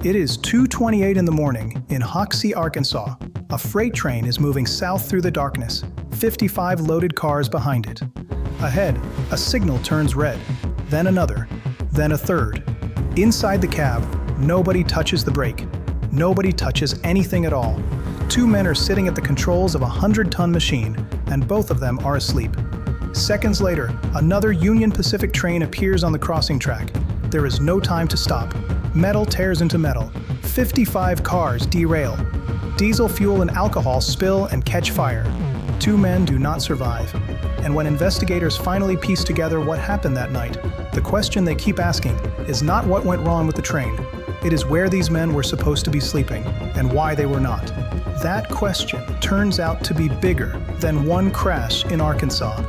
It is 2:28 in the morning in Hoxie, Arkansas. A freight train is moving south through the darkness, 55 loaded cars behind it. Ahead, a signal turns red, then another, then a third. Inside the cab, nobody touches the brake. Nobody touches anything at all. Two men are sitting at the controls of a 100-ton machine, and both of them are asleep. Seconds later, another Union Pacific train appears on the crossing track. There is no time to stop. Metal tears into metal. 55 cars derail. Diesel fuel and alcohol spill and catch fire. Two men do not survive. And when investigators finally piece together what happened that night, the question they keep asking is not what went wrong with the train. It is where these men were supposed to be sleeping and why they were not. That question turns out to be bigger than one crash in Arkansas.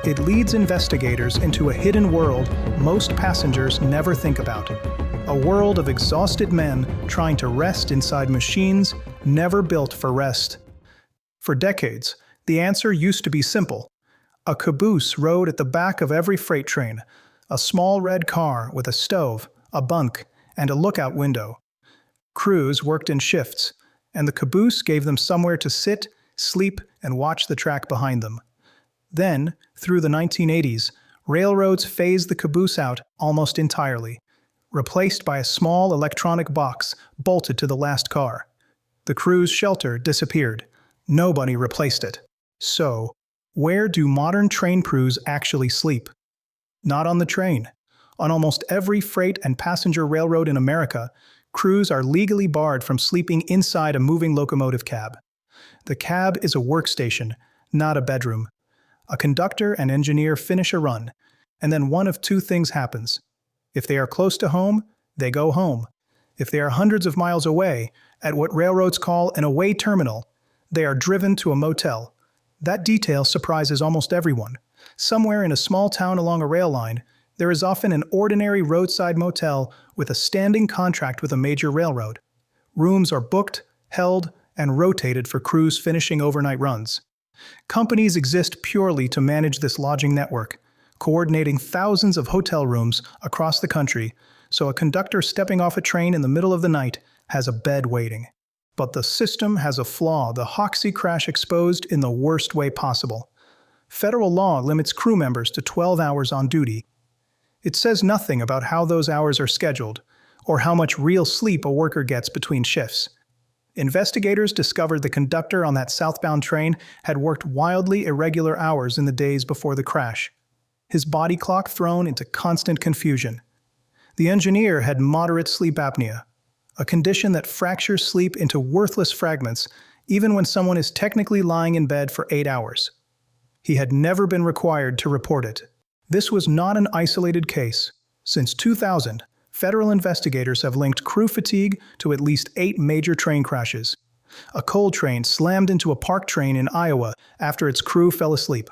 It leads investigators into a hidden world most passengers never think about. A world of exhausted men trying to rest inside machines never built for rest. For decades, the answer used to be simple. A caboose rode at the back of every freight train, a small red car with a stove, a bunk, and a lookout window. Crews worked in shifts, and the caboose gave them somewhere to sit, sleep, and watch the track behind them. Then, through the 1980s, railroads phased the caboose out almost entirely, replaced by a small electronic box bolted to the last car. The crew's shelter disappeared. Nobody replaced it. So, where do modern train crews actually sleep? Not on the train. On almost every freight and passenger railroad in America, crews are legally barred from sleeping inside a moving locomotive cab. The cab is a workstation, not a bedroom. A conductor and engineer finish a run, and then one of two things happens. If they are close to home, they go home. If they are hundreds of miles away, at what railroads call an away terminal, they are driven to a motel. That detail surprises almost everyone. Somewhere in a small town along a rail line, there is often an ordinary roadside motel with a standing contract with a major railroad. Rooms are booked, held, and rotated for crews finishing overnight runs. Companies exist purely to manage this lodging network, coordinating thousands of hotel rooms across the country, so a conductor stepping off a train in the middle of the night has a bed waiting. But the system has a flaw the Hoxie crash exposed in the worst way possible. Federal law limits crew members to 12 hours on duty. It says nothing about how those hours are scheduled, or how much real sleep a worker gets between shifts. Investigators discovered the conductor on that southbound train had worked wildly irregular hours in the days before the crash. His body clock thrown into constant confusion. The engineer had moderate sleep apnea, a condition that fractures sleep into worthless fragments even when someone is technically lying in bed for 8 hours. He had never been required to report it. This was not an isolated case. Since 2000, federal investigators have linked crew fatigue to at least 8 major train crashes. A coal train slammed into a parked train in Iowa after its crew fell asleep.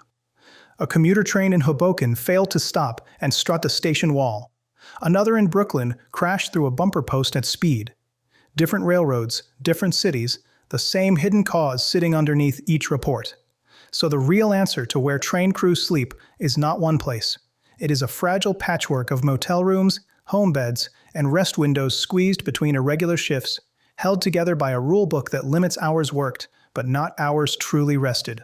A commuter train in Hoboken failed to stop and struck the station wall. Another in Brooklyn crashed through a bumper post at speed. Different railroads, different cities, the same hidden cause sitting underneath each report. So the real answer to where train crews sleep is not one place. It is a fragile patchwork of motel rooms, home beds, and rest windows squeezed between irregular shifts, held together by a rulebook that limits hours worked, but not hours truly rested.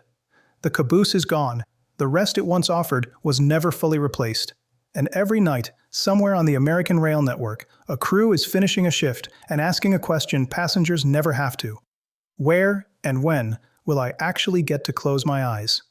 The caboose is gone. The rest it once offered was never fully replaced. And every night, somewhere on the American rail network, a crew is finishing a shift and asking a question passengers never have to. Where and when will I actually get to close my eyes?